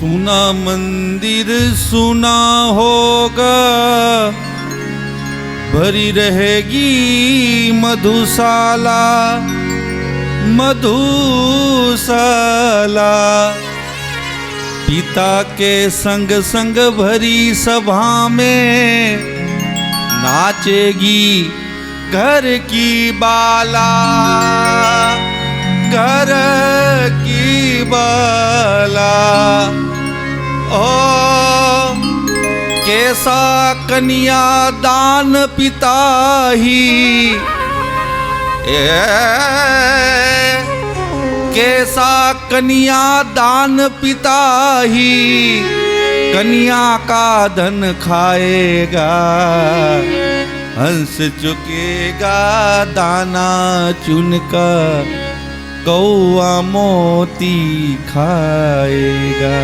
सुना मंदिर सुना होगा, भरी रहेगी मधुशाला मधुशाला। पिता के संग संग भरी सभा में नाचेगी घर की बाला, घर की बाला। ओ कैसा कन्या दान पिता ही, कैसा कन्या दान पिता ही, कन्या का धन खाएगा। हंस चुकेगा दाना चुनकर, कौआ मोती खाएगा।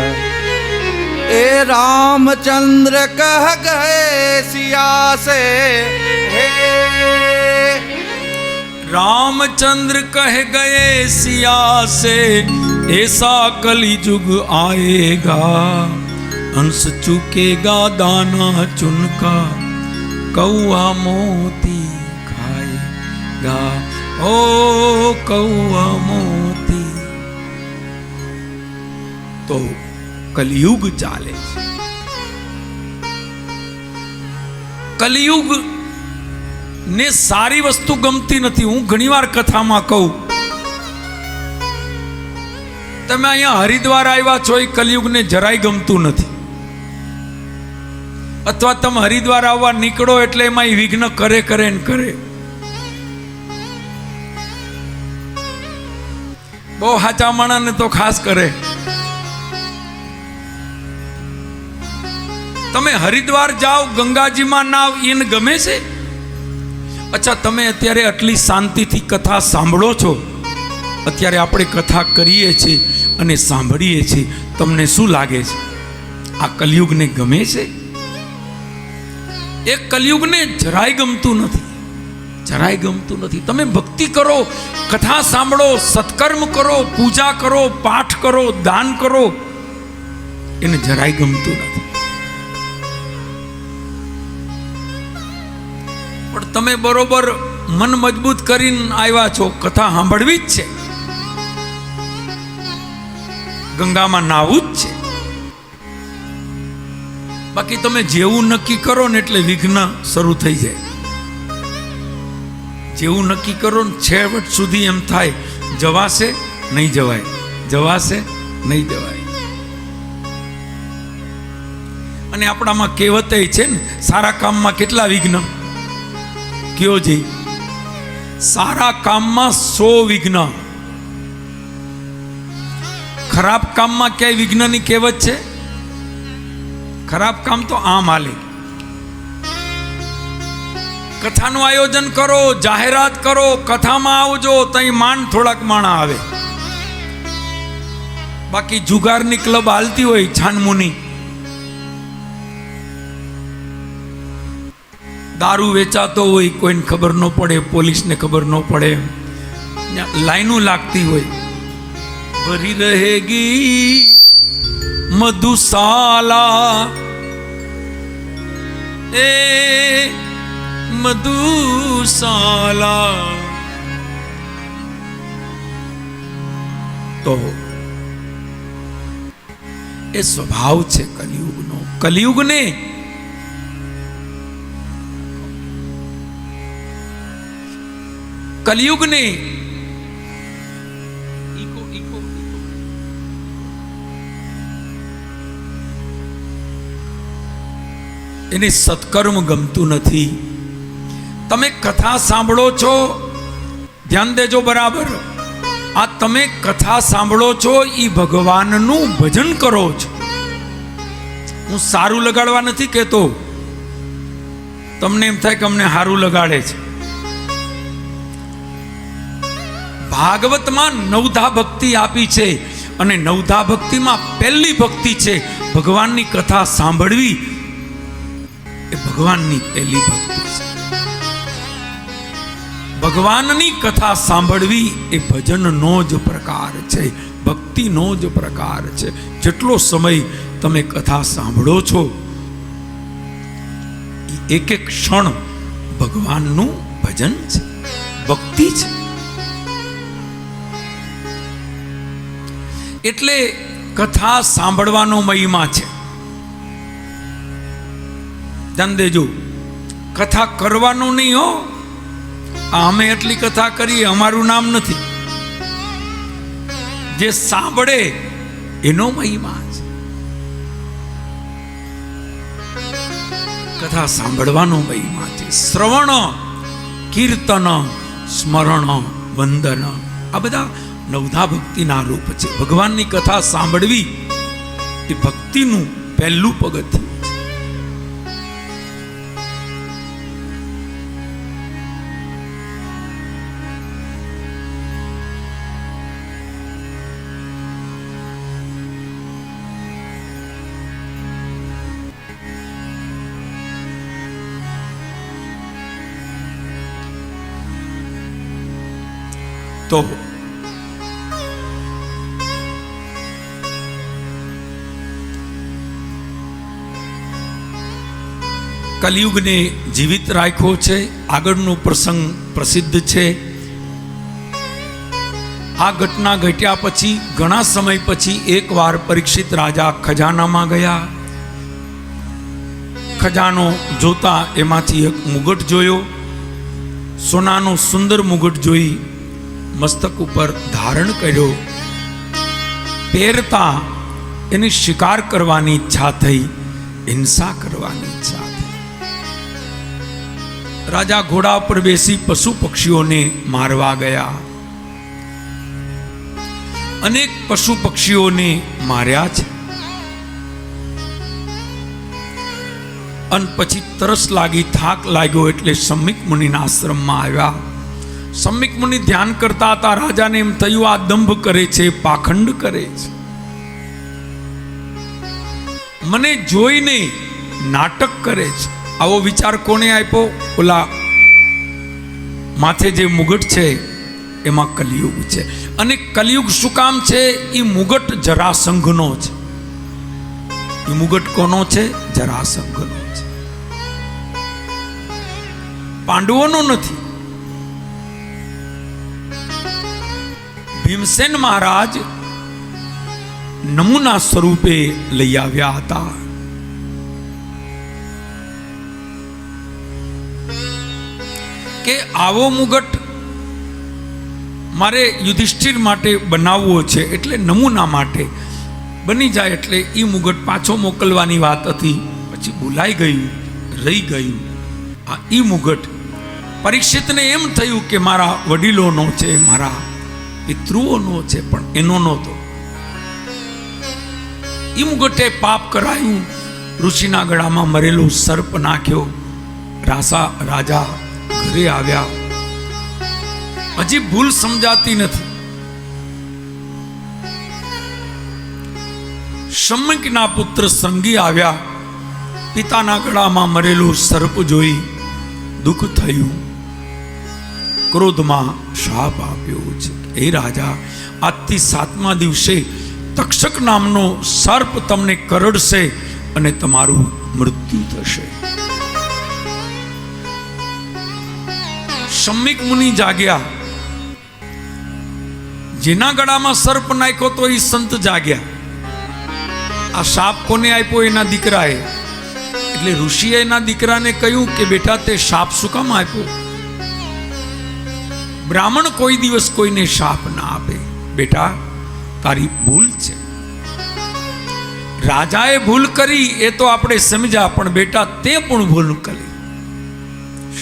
ए रामचंद्र कह गए सिया से, हे रामचंद्र कह गए सिया से, ऐसा कलियुग आएगा। हंस चुकेगा दाना चुनका, कौआ मोती खाएगा। ओ कौआ मोती। तो कलियुग चाले, कलियुग ने सारी वस्तु गमती नहीं। हूँ घणीवार कथा में कहूं, तमे अहींया हरिद्वार आव्या छो, ए कलियुग ने जराय गमतुं नथी। अथवा तमे हरिद्वार आववा निकळो एटले एमां विघ्न करे करे ने करे। बहु हाचा माणसने तो खास करे। तमे हरिद्वार जाओ, गंगाजी में नाव, इन गमे छे? अच्छा, तमे अत्यारे आटली शांतिथी कथा सांभळो छो, अत्यारे आपणे कथा करीए छे अने सांभळीए छे, तमने शुं लागे छे? आ कलियुग ने गमे छे? एक कलियुग ने જરાય ગમતું નથી, જરાય ગમતું નથી। તમે ભક્તિ કરો, કથા સાંભળો, સત્કર્મ કરો, પૂજા કરો, પાઠ કરો, દાન કરો, એને જરાય ગમતું નથી। પણ તમે બરોબર મન મજબૂત કરીને આવ્યા છો, કથા સાંભળવી જ છે, ગંગામાં નાવું જ છે। बाकी तमे जेवू नक्की करो ने एटले विघ्न शुरू थई जाय। जेवू नक्की करो ने छेवट सुधी एम थाय, जवासे नहीं जवाय, जवासे नहीं जवाय। अने आपणामां कहेवत छे ने, सारा काममां केटला विघ्न? कयो जी? सारा काममां 100 विघ्न, खराब काममां क्याय विघ्ननी कहेवत छे? खराब काम तो आम हाले। कथाનું आयोजन करो, जाहेरात करो, कथा में आवजो, तई मान थोड़ाक माणा आवे। बाकी जुगारनी क्लब हालती होय, छानमुनी, दारू वेचातो होय, कोईने खबर न पड़े, पोलीस ने खबर न पड़े, लाइनों लागती होय। भरी रहेगी मधुशाला, ए मधुशाला। तो ए स्वभाव छे कलियुगनो। कलियुग ने कलियुग ने એને સત્કર્મ ગમતું નથી। તમે કથા સાંભળો છો, ધ્યાન દેજો બરાબર। આ તમે કથા સાંભળો છો, એ ભગવાનનું ભજન કરો છો। હું સારું લગાડવા નથી કહેતો, તમને એમ થાય કે અમને સારું લગાડે છે। ભાગવતમાં 9ધા ભક્તિ આપી છે, અને 9ધા ભક્તિમાં પહેલી ભક્તિ છે ભગવાનની કથા સાંભળવી। એ ભગવાનની પહેલી ભક્તિ છે। ભગવાનની કથા સાંભળવી એ ભજનનો જ પ્રકાર છે, ભક્તિનો જ પ્રકાર છે. જેટલો સમય તમે કથા સાંભળો છો એક એક ક્ષણ ભગવાનનું ભજન છે, ભક્તિ છે. એટલે કથા સાંભળવાનો મહિમા છે. ધ્યાન દેજો, કથા કરવાનું નહીં હો. અમે એટલી કથા કરીએ અમારું નામ નથી. જે સાંભળે એનો મહિમા છે. કથા સાંભળવાનો મહિમા છે. શ્રવણ, કીર્તન, સ્મરણ, વંદન આ બધા નવધા ભક્તિના રૂપ છે. ભગવાનની કથા સાંભળવી એ ભક્તિનું પહેલું પગથિયું છે. તો કલિયુગને જીવિત રાખ્યો છે. આગળનો પ્રસંગ પ્રસિદ્ધ છે. આ ઘટના ઘટ્યા પછી ઘણા સમય પછી એકવાર પરીક્ષિત રાજા ખજાનામાં ગયા. ખજાનો જોતા એમાંથી એક મુગટ જોયો. સોનાનો સુંદર મુગટ જોઈ મસ્તક ઉપર ધારણ કર્યો. પહેરતા એની શિકાર કરવાની ઈચ્છા થઈ, હિંસા કરવાની ઈચ્છા થઈ. રાજા ઘોડા પર બેસી પશુ પક્ષીઓને મારવા ગયા. અનેક પશુ પક્ષીઓને માર્યા છે. અને પછી તરસ લાગી, થાક લાગ્યો એટલે સમ્મિક મુનિના આશ્રમમાં આવ્યા. સમ્મિક મુનિ ધ્યાન કરતા હતા. રાજાને એમ થયું આ દંભ કરે છે, પાખંડ કરે છે. મને જોઈને નાટક કરે છે. આવો વિચાર કોને આપ્યો? ઓલા માથે જે મુગટ છે એમાં કલિયુગ છે. અને કલિયુગ શું કામ છે? એ મુગટ જરાસંઘનો છે. એ મુગટ કોનો છે? જરાસંઘનો છે, પાંડવોનો નથી. ભીમસેન મહારાજ નમૂના સ્વરૂપે લઈ આવ્યા હતા. કે આવો મુગટ મારે યુધિષ્ઠિર માટે બનાવવો છે, એટલે નમૂના માટે બની જાય એટલે એ મુગટ પાછો મોકલવાની વાત હતી. પછી ભૂલાઈ ગયું, રહી ગયું. આ ઈ મુગટ પરીક્ષિતને એમ થયું કે મારા વડીલોનો છે, મારા પિતૃઓનો છે, પણ એનો નહોતો. ઈ મુગટે પાપ કરાયું. ઋષિના ગળામાં મરેલો સર્પ નાખ્યો. રાજા ઘરે આવ્યા. હજી ભૂલ સમજાતી નથી. શમ્યકના પુત્ર સંગી આવ્યા. પિતાના ગળામાં મરેલું સર્પ જોઈ દુઃખ થયું. ક્રોધમાં શાપ આપ્યો છે, હે રાજા, આજથી 7મા દિવસે તક્ષક નામનો સર્પ તમને કરડશે અને તમારું મૃત્યુ થશે. શમ્મિક મુનિ જાગ્યા. જેના ગળામાં સર્પ નાખ્યો તો એ સંત જાગ્યા. આ શાપ કોને આપ્યો? એના દીકરાએ. એટલે ઋષિએ એના દીકરાને કહ્યું કે બેટા, તે શાપ શું કામ આપ્યો? બ્રાહ્મણ કોઈ દિવસ કોઈને શાપ ના આપે. બેટા, તારી ભૂલ છે. રાજાએ ભૂલ કરી એ તો આપણે સમજ્યા, પણ બેટા તે પણ ભૂલ કરી.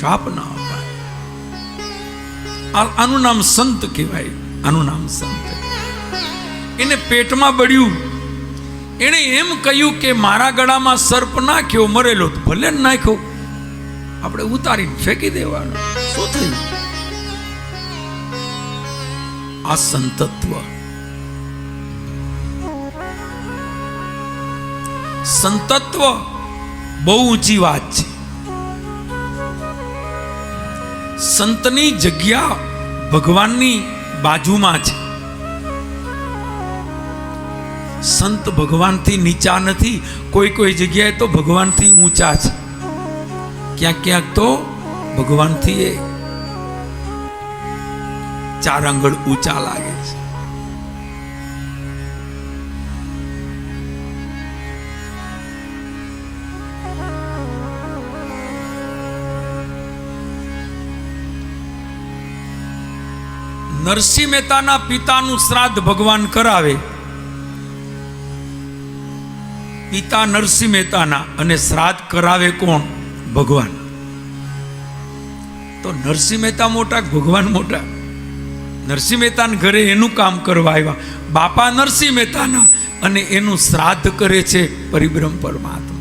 શાપ ના અપાય. આનું નામ સંત કહેવાય. આનું નામ સંત. એને પેટમાં બળ્યું. એને એમ કહ્યું કે મારા ગળામાં સર્પ નાખ્યો, મરેલો તો ભલે નાખ્યો, આપણે ઉતારીને ફેંકી દેવાનો, શું થયું? આ સંતત્વ. સંતત્વ બહુ ઊંચી વાત છે. સંતની જગ્યા ભગવાનની બાજુમાં છે. સંત ભગવાનથી નીચા નથી, કોઈ કોઈ જગ્યાએ તો ભગવાનથી ઊંચા છે, ક્યાંક ક્યાંક તો ભગવાનથી એ 4 આંગળ ઊંચા લાગે છે. નરસિંહ મહેતાના પિતાનું શ્રાદ્ધ ભગવાન કરાવે, પિતા નરસિંહ મહેતાના, અને શ્રાદ્ધ કરાવે કોણ? ભગવાન. તો નરસિંહ મહેતા મોટા કે ભગવાન મોટા? નરસિંહ મહેતાના ઘરે એનું કામ કરવા આવ્યા બાપા નરસિંહ મહેતાના, અને એનું શ્રાદ્ધ કરે છે પરિબ્રહ્મ પરમાત્મા.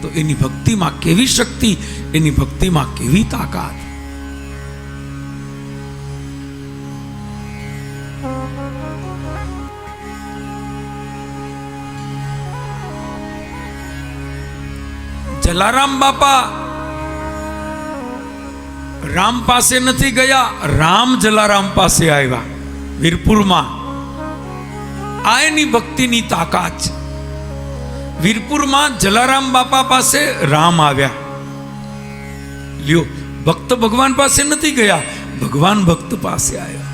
તો એની ભક્તિમાં કેવી શક્તિ, એની ભક્તિમાં કેવી તાકાત. જલારામ બાપા રામ પાસે નથી ગયા, રામ જલારામ પાસે આવ્યા વીરપુરમાં. આ એની ભક્તિની તાકાત છે. વીરપુરમાં જલારામ બાપા પાસે રામ આવ્યા. લ્યો, ભક્ત ભગવાન પાસે નથી ગયા, ભગવાન ભક્ત પાસે આવ્યા.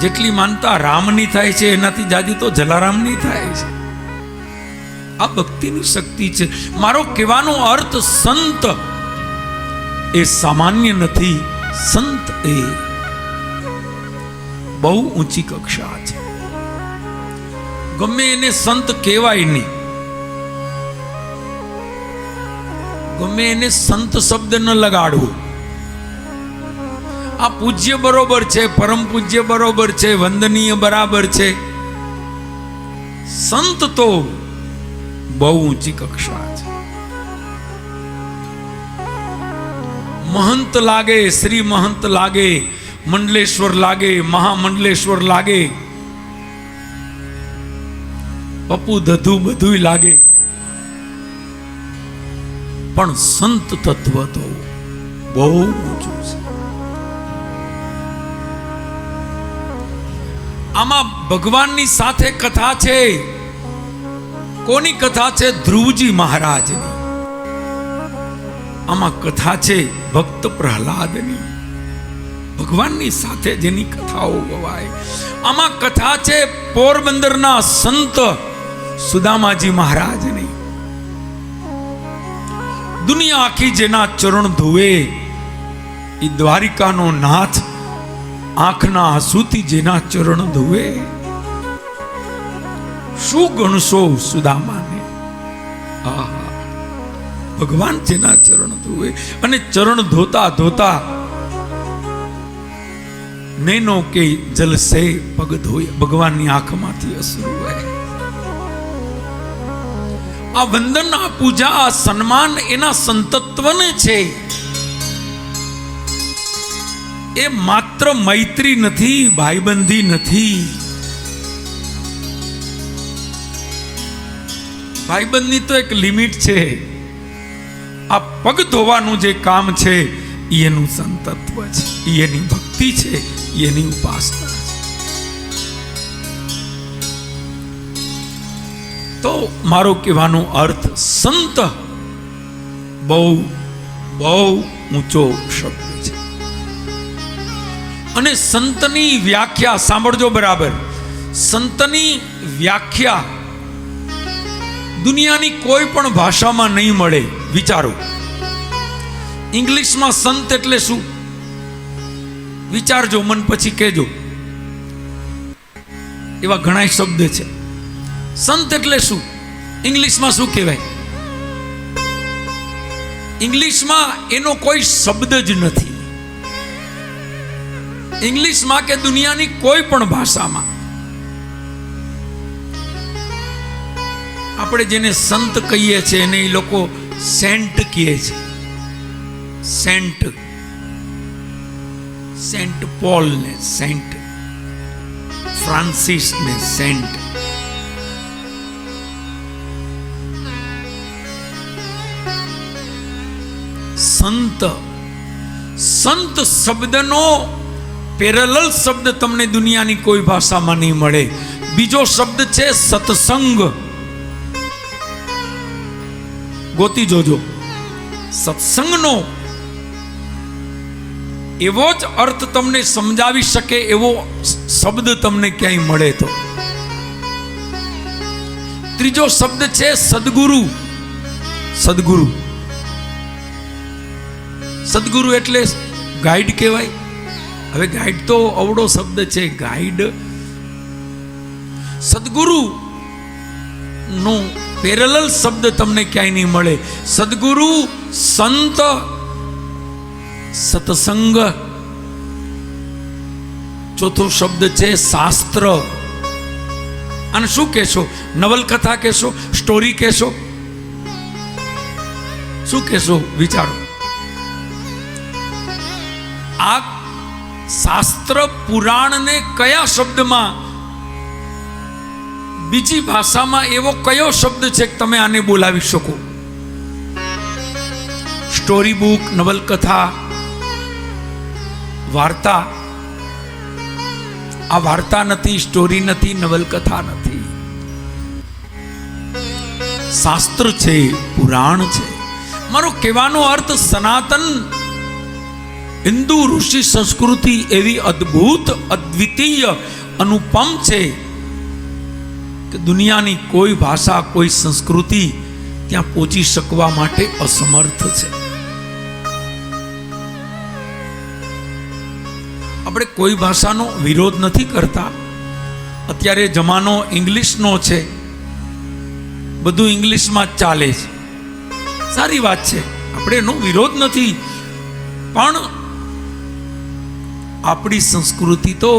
જેટલી માનતા રામની થાય છે એનાથી જાજી તો જલારામની થાય છે. આ ભક્તિની શક્તિ છે. મારો કહેવાનો અર્થ, સંત એ સામાન્ય નથી, સંત એ બહુ ઊંચી કક્ષા છે. ગમે એને સંત કહેવાય નહીં, ગમે એને સંત શબ્દ ન લગાડવો. આ પૂજ્ય બરોબર છે, પરમ પૂજ્ય બરોબર છે, વંદનીય બરાબર છે, સંત તો બહુ ઊંચી કક્ષા છે. મહંત લાગે, શ્રી મહંત લાગે, મંડલેશ્વર લાગે, મહામંડલેશ્વર લાગે, પપ્પુ દધુ બધું લાગે, પણ સંત તત્વ તો બહુ ઊંચું છે. આમાં ભગવાનની સાથે કથા છે. કોની કથા છે? ધ્રુવજી મહારાજની. આમાં કથા છે ભક્ત પ્રહલાદની. ભગવાનની સાથે જેની કથાઓ ગવાય. આમાં કથા છે પોરબંદરના સંત સુદામાજી મહારાજની. દુનિયા આખી જેના ચરણ ધોવે, એ દ્વારિકાનો નાથ આંખના આંસુથી જેના ચરણ ધોવે. શું ગણશો સુદામાને? આહા, ભગવાન જેના ચરણ ધોવે. અને ચરણ ધોતા ધોતા નૈનો કે જલસે પગ ધોય, ભગવાનની આંખમાંથી અશ્રુ વહે. આ વંદન, આ પૂજા, આ સન્માન એના સંતત્વને છે. એ માત્ર મૈત્રી નથી, ભાઈબંધી નથી. ભાઈબંધની તો એક લિમિટ છે. આ પગ ધોવાનું જે કામ છે એ એનું સંતત્વ છે, એ એની ભક્તિ છે, એ એની ઉપાસના છે. તો મારો કહેવાનો અર્થ, સંત બહુ બહુ ઊંચો શબ્દ છે. અને સંતની વ્યાખ્યા સાંભળજો બરાબર. સંતની વ્યાખ્યા દુનિયાની કોઈ પણ ભાષામાં નહીં મળે. વિચારો, ઇંગ્લિશમાં સંત એટલે શું? વિચારજો, મન પછી કહેજો. એવા ઘણા શબ્દ છે. સંત એટલે શું? ઇંગ્લિશમાં શું કહેવાય? ઇંગ્લિશમાં એનો કોઈ શબ્દ જ નથી. ઇંગ્લિશમાં કે દુનિયાની કોઈ પણ ભાષામાં આપણે જેને સંત કહીએ છીએ એને એ લોકો સેન્ટ કહે છે. સેન્ટ, સેન્ટ પોલ ને સેન્ટ ફ્રાન્સિસ ને સેન્ટ. સંત, સંત શબ્દનો પેરેલલ શબ્દ તમને દુનિયાની કોઈ ભાષામાં નહીં મળે. બીજો શબ્દ છે સત્સંગ. ગોતી જોજો. સત્સંગનો એવો જ અર્થ તમને સમજાવી શકે એવો શબ્દ તમને ક્યાંય મળે તો. ત્રીજો શબ્દ છે સદગુરુ. સદગુરુ, સદગુરુ એટલે ગાઈડ કહેવાય. હવે ગાઈડ તો અવળો શબ્દ છે. ગાઈડ, સદગુરુ નો પેરેલલ શબ્દ તમને ક્યાંય નહીં મળે. સદગુરુ, સંત, સત્સંગ. ચોથો શબ્દ છે શાસ્ત્ર. અને શું કહેશો? નવલકથા કહેશો? સ્ટોરી કહેશો? શું કહેશો? વિચારો. આ શાસ્ત્ર પુરાણને કયા શબ્દમાં, બીજી ભાષામાં એવો કયો શબ્દ છે કે તમે આને બોલાવી શકો? સ્ટોરી બુક, નવલકથા, વાર્તા. આ વાર્તા નથી, સ્ટોરી નથી, નવલકથા નથી. શાસ્ત્ર છે, પુરાણ છે. મારો કહેવાનો અર્થ સનાતન હિન્દુ ઋષિ સંસ્કૃતિ એવી અદ્ભુત, અદ્વિતીય, અનુપમ છે કે દુનિયાની કોઈ ભાષા, કોઈ સંસ્કૃતિ ત્યાં પહોંચી શકવા માટે અસમર્થ છે. આપણે કોઈ ભાષાનો વિરોધ નથી કરતા. અત્યારે જમાનો ઇંગ્લિશનો છે, બધું ઇંગ્લિશમાં જ ચાલે છે. સારી વાત છે, આપણે એનો વિરોધ નથી. પણ આપણી સંસ્કૃતિ તો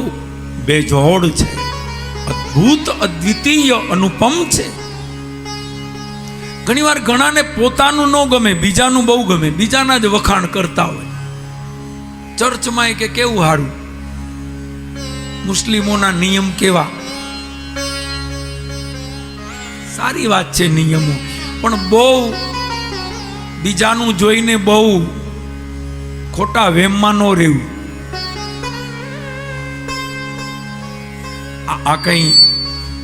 બેજોડ છે, અદ્ભુત, અદ્વિતીય, અનુપમ છે. ઘણીવાર ઘણાને પોતાનું ન ગમે, બીજાનું બહુ ગમે, બીજાના જ વખાણ કરતા હોય. ચર્ચમાં કે કેવું સારું, મુસ્લિમોના નિયમ કેવા. સારી વાત છે નિયમો, પણ બહુ બીજાનું જોઈને બહુ ખોટા વેમમાં ન રહેવું. આ કઈ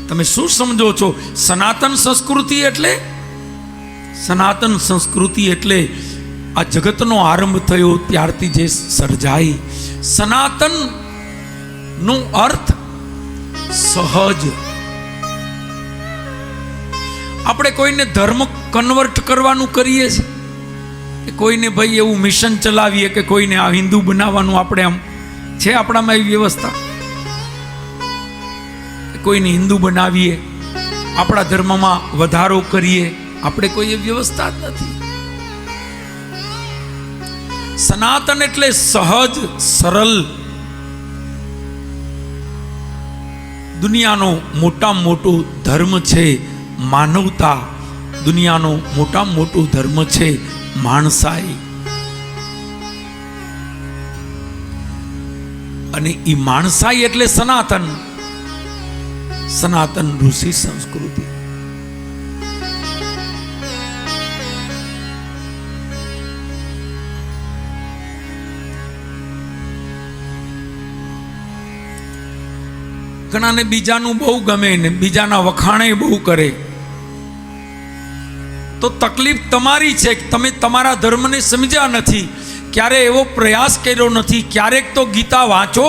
તમે શું સમજો છો? સનાતન સંસ્કૃતિ એટલે, સનાતન સંસ્કૃતિ એટલે આ જગતનો આરંભ થયો ત્યારથી જે સર્જાઈ. સનાતન નો અર્થ સહજ. આપણે કોઈને ધર્મ કન્વર્ટ કરવાનું કરીએ છીએ કે કોઈને ભાઈ એવું મિશન ચલાવીએ કે કોઈને આ હિન્દુ બનાવવાનું. આપણે આમ છે આપણામાં એવી વ્યવસ્થા? કોઈને હિન્દુ બનાવીએ, આપણા ધર્મમાં વધારો કરીએ, આપણે કોઈ એ વ્યવસ્થા જ નથી. સનાતન એટલે સહજ, સરળ. દુનિયાનો મોટામાં મોટો ધર્મ છે માનવતા. દુનિયાનો મોટામાં મોટો ધર્મ છે માણસાઈ. અને એ માણસાઈ એટલે સનાતન, સનાતન ઋષિ સંસ્કૃતિ. ઘણાને બીજાનું બહુ ગમે ને બીજાના વખાણે બહુ કરે. તો તકલીફ તમારી છે કે તમે તમારા ધર્મને સમજ્યા નથી, ક્યારે એવો પ્રયાસ કર્યો નથી. ક્યારેક તો ગીતા વાંચો.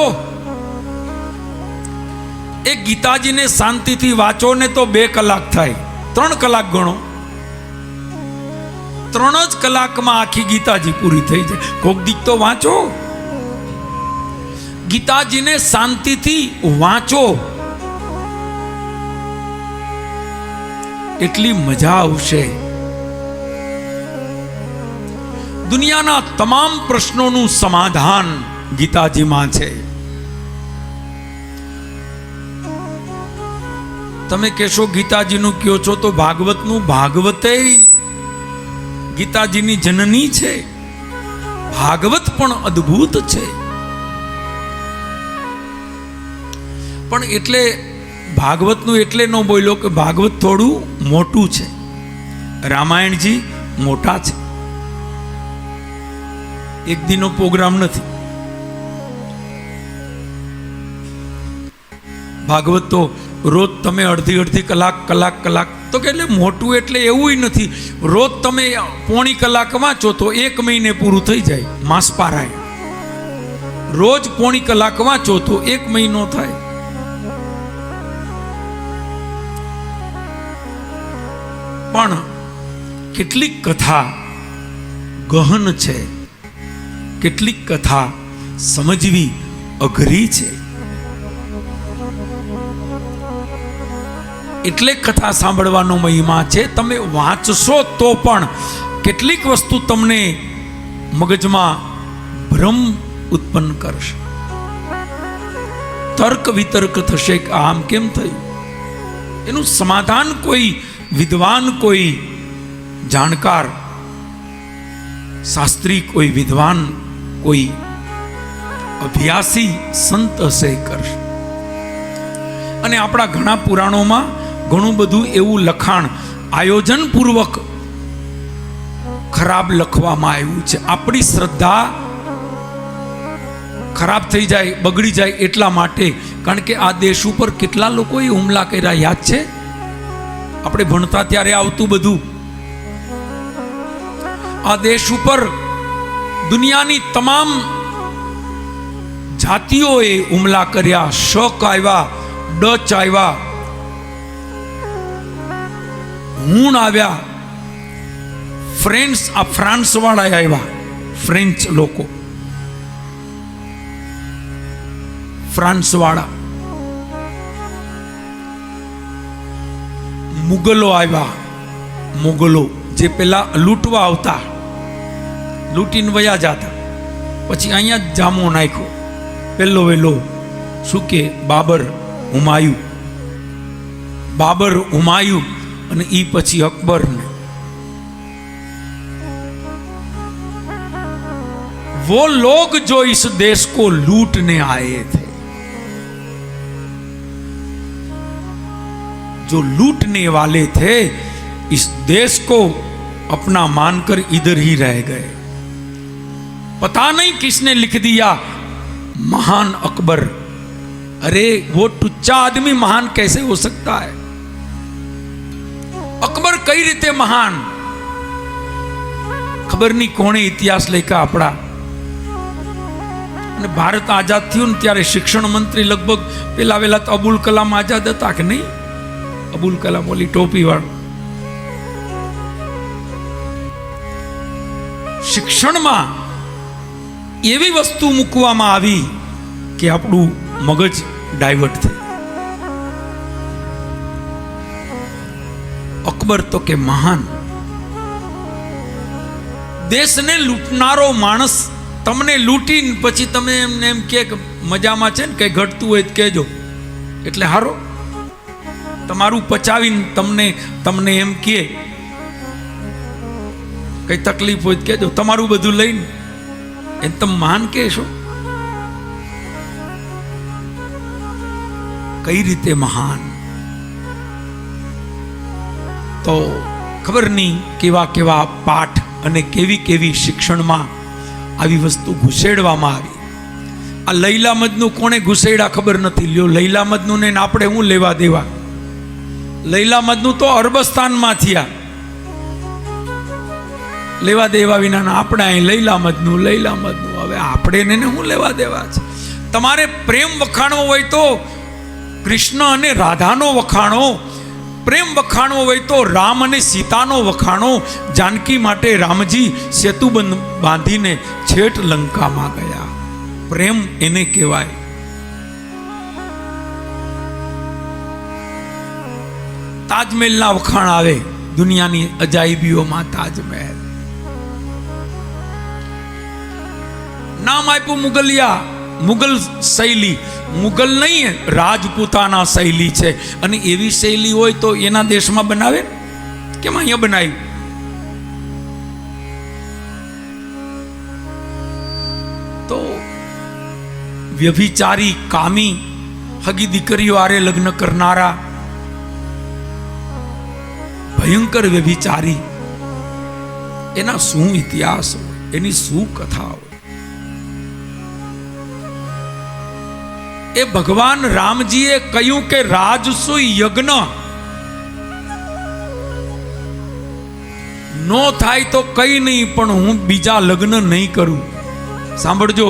એ ગીતાજીને શાંતિથી વાંચો ને તો 2 કલાક થાય, 3 કલાક ગણો. 3 જ કલાકમાં આખી ગીતાજી પૂરી થઈ જાય. કોક દીક તો વાંચો. ગીતાજીને શાંતિથી વાંચો, એટલી મજા આવશે. દુનિયાના તમામ પ્રશ્નોનું સમાધાન ગીતાજીમાં છે. તમે કહેશો ગીતાજીનું કયો છો તો ભાગવતનું. ભાગવતે ગીતાજીની જનની છે. ભાગવત પણ અદ્ભુત છે. પણ એટલે ભાગવતનું એટલે ન બોલ્યો કે ભાગવત થોડું મોટું છે, રામાયણજી મોટા છે. એક દિનનો પ્રોગ્રામ નથી. ભાગવત તો રોજ તમે અડધી કલાક તો કે એટલે મોટું એટલે એવું નથી. રોજ તમે પોણી કલાક વાંચો તો 1 મહિને પૂરું થઈ જાય. માસ પારાય રોજ પોણી કલાક વાંચો તો 1 મહિનો થાય. પણ કેટલીક કથા ગહન છે, કેટલીક કથા સમજવી અઘરી છે. એટલે કથા સાંભળવાનો મહિમા છે. તમે વાંચશો તો પણ કેટલીક વસ્તુ તમને મગજમાં ભ્રમ ઉત્પન્ન કરશે. તર્ક વિતર્ક થશે કે આમ કેમ થયું. એનું સમાધાન કોઈ વિદ્વાન, કોઈ જાણકાર શાસ્ત્રી, કોઈ વિદ્વાન, કોઈ અભ્યાસી સંત હશે કરશે. અને આપણા ઘણા પુરાણોમાં ઘણું બધું એવું લખાણ આયોજનપૂર્વક ખરાબ લખવામાં આવ્યું છે. આપણી શ્રદ્ધા ખરાબ થઈ જાય, બગડી જાય એટલા માટે. કારણ કે આ દેશ ઉપર કેટલા લોકોએ હુમલા કર્યા યાદ છે? આપણે ભણતા ત્યારે આવતું બધું. આ દેશ ઉપર દુનિયાની તમામ જાતિઓએ હુમલા કર્યા. શક આવ્યા, ડચ આવ્યા, હૂણ આવ્યા, ફ્રાન્સ વાળા આવ્યા, ફ્રેન્ચ લોકો, ફ્રાન્સ વાળા, મુગલો આવ્યા. મુગલો જે પેલા લૂંટવા આવતા, લૂંટીને વયા જતા, પછી અહીંયા જ જામો નાખ્યો. પેલો વેલો શું કે બાબર હુમાયું અને ઈ પછી અકબર ને. वो लोग जो इस देश को लूटने आए थे, जो लूटने वाले थे, इस देश को अपना मानकर इधर ही रह गए. पता नहीं किसने लिख दिया महान अकबर. अरे वो टुच्चा आदमी महान कैसे हो सकता है? अकबर कई रीते महान. खबर नहीं कोने इतिहास लेखा अपना. भारत आजाद थયું ને ત્યારે શિક્ષણ મંત્રી લગભગ પેલા વેલા તો અબુલ કલામ આઝાદ હતા કે નહીં? અબુલ કલામ ઓલી ટોપી વાળો. શિક્ષણમાં એવી વસ્તુ મૂકવામાં આવી કે આપણું મગજ ડાયવર્ટ થઈ. અકબર તો કે મહાન. દેશને લૂંટનારો માણસ તમને લૂંટીને પછી તમે એમને એમ કે મજામાં છે ને કઈ ઘટતું હોય તો કહેજો એટલે હારો. તમારું પચાવીને તમને એમ કે કઈ તકલીફ હોય તો કહેજો. તમારું બધું લઈને એને તમે મહાન કહેશો? કઈ રીતે મહાન? તો ખબર નહીં કેવા કેવા પાઠ અને કેવી કેવી શિક્ષણમાં આવી વસ્તુ ઘુસેડવામાં આવી. આ લૈલા મજનુ કોણે ઘુસેડા ખબર નથી. લ્યો લૈલા મજનુ ને આપણે શું લેવા દેવા? લૈલા મજનુ તો અરબસ્તાનમાં થયા, લેવા દેવા વિના. આપણે અહીં લૈલા મજનુ. હવે આપણે એને શું લેવા દેવા છે? તમારે પ્રેમ વખાણવો હોય તો કૃષ્ણ અને રાધાનો વખાણો. પ્રેમ વખાણવો હોય તો રામ અને સીતાનો વખાણો. જાનકી માટે રામજી સેતુ બાંધીને છેટ લંકામાં ગયા. પ્રેમ એને કહેવાય. તાજમહેલના વખાણ આવે દુનિયાની અજાયબીઓમાં. તાજમહેલ નામ આપ્યું મુગલિયા, મુગલ શૈલી. મુગલ નહીં, રાજપૂતાના શૈલી છે. અને એવી શૈલી હોય તો એના દેશમાં બનાવે, કેમ અહીંયા બનાવ્યું? તો વ્યભિચારી, કામી, હગી દીકરીઓ આરે લગ્ન કરનારા, ભયંકર વ્યભિચારી, એના શું ઇતિહાસ હોય, એની શું કથા હોય. એ ભગવાન રામજીએ કહ્યું કે રાજસૂય યજ્ઞ નો થાય તો કઈ નહીં, પણ હું બીજા લગ્ન નહીં કરું. સાંભળજો,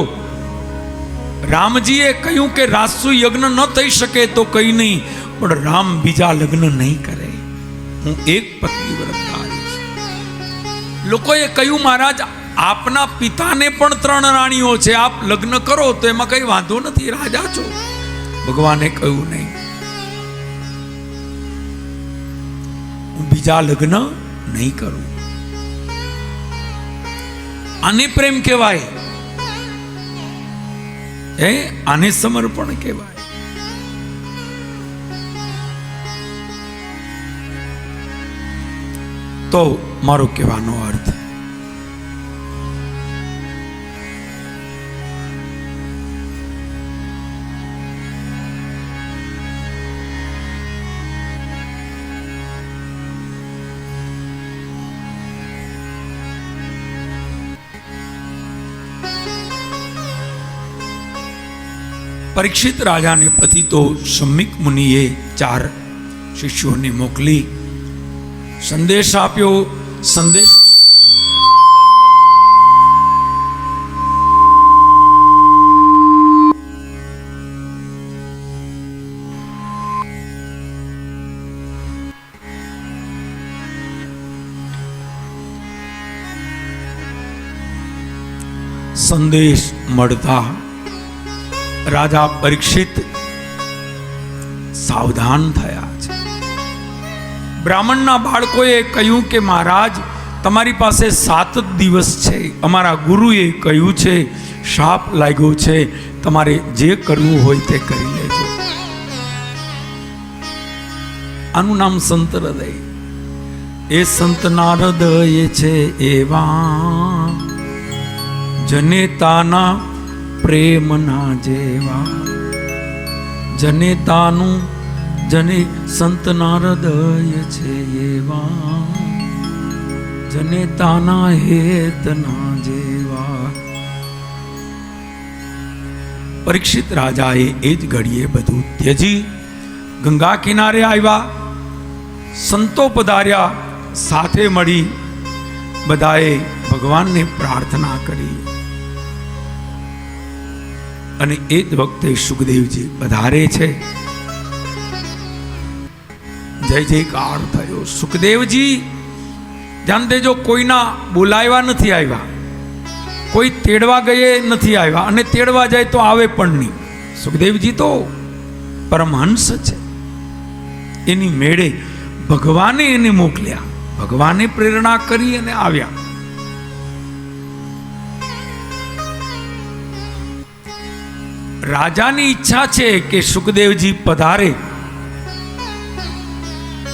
રામજીએ કહ્યું કે રાજસૂય યજ્ઞ ન થઈ શકે તો કઈ નહીં, પણ રામ બીજા લગ્ન નહીં કરે. હું એક પત્ની વ્રતધારી છું. લોકોએ કહ્યું મહારાજ આપના પિતાને પણ 3 રાણીઓ છે, આપ લગ્ન કરો તો એમાં કઈ વાંધો નથી, રાજા છો. ભગવાને કહ્યું નહીં, હું બીજા લગ્ન નહીં કરું. આને પ્રેમ કહેવાય, આને સમર્પણ કહેવાય. તો મારો કહેવાનો અર્થ, પરીક્ષિત રાજાને પછી તો શમ્મિક મુનિએ 4 શિષ્યોને મોકલી સંદેશ આપ્યો. સંદેશ મળતા રાજા પરીક્ષિત સાવધાન થયા છે. બ્રાહ્મણના બાળકોએ કહ્યું કે મહારાજ તમારી પાસે 7 દિવસ છે, અમારા ગુરુએ કહ્યું છે શાપ લાગ્યો છે, તમારે જે કરવું હોય તે કરી લેજો. આનું નામ સંત હૃદય. એ સંતના હૃદય છે એવા, જનેતાના પ્રેમના જેવા. જનેતાનું જને સંતના હૃદય છે એવા, જનેતાના હેતના જેવા. પરીક્ષિત રાજાએ એ જ ઘડીએ બધું ત્યજી ગંગા કિનારે આવ્યા. સંતો પધાર્યા, સાથે મળી બધાએ ભગવાનને પ્રાર્થના કરી. અને એ જ વખતે સુખદેવજી પધારે છે. જય જયકાર થયો. સુખદેવજી ધ્યાન દેજો, કોઈના બોલાવ્યા નથી આવ્યા, કોઈ તેડવા ગયે નથી આવ્યા, અને તેડવા જાય તો આવે પણ નહીં. સુખદેવજી તો પરમહંસ છે, એની મેળે ભગવાને એને મોકલ્યા, ભગવાને પ્રેરણા કરી અને આવ્યા. રાજાની ઈચ્છા છે કે સુખદેવજી પધારે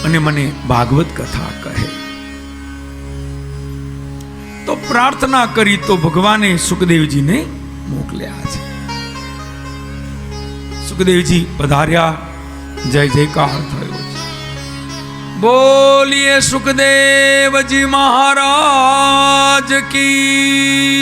અને મને ભાગવત કથા કહે. તો પ્રાર્થના કરી તો ભગવાને સુખદેવજીને મોકલ્યા છે. સુખદેવજી પધાર્યા, જય જયકાર થયો છે. બોલીએ સુખદેવજી મહારાજ કી.